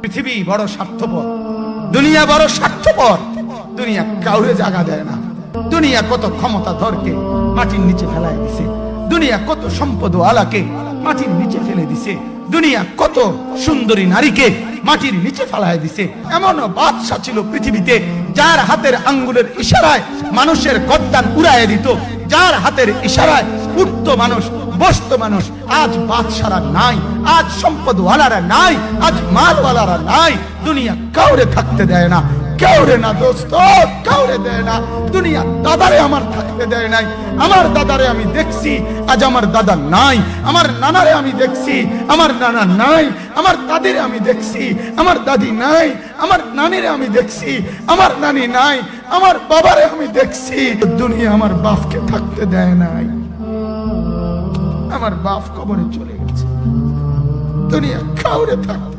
পৃথিবী বড় স্বার্থপর, দুনিয়া বড় স্বার্থপর। দুনিয়া কাউরে জায়গা দেয় না। দুনিয়া কত ক্ষমতাধরকে মাটির নিচে ফেলায় দিছে, দুনিয়া কত সম্পদ আলাকে মাটির নিচে ফেলে দিছে, দুনিয়া কত সুন্দরী নারীকে মাটির নিচে ফেলায় দিছে। এমন বাদশা ছিল পৃথিবীতে যার হাতের আঙ্গুলের ইশারায় মানুষের গর্দান উড়াইয়া দিত, যার হাতের ইশারায় উঠতো মানুষ, বসতো মানুষ। আজ বাদশারা নাই, আজ সম্পদওয়ালারা নাই, আজ মালওয়ালারা নাই। দুনিয়া কাউরে থাকতে দেয় না, কাউরে না দোস্ত, কাউরে দেয় না। দুনিয়া দাদারে আমার থাকতে দেয় নাই। আমার দাদারে আমি দেখছি, আজ আমার দাদা নাই। আমার নানারে আমি দেখছি, আমার নানা নাই। আমার দাদিরে আমি দেখছি, আমার দাদি নাই। আমার নানিরে আমি দেখছি, আমার নানি নাই। আমার বাবারে আমি দেখছি। দুনিয়া আমার বাপকে থাকতে দেয় নাই। আমার বাপ কবরে চলে গেছে। দুনিয়া কাউরে থাকতে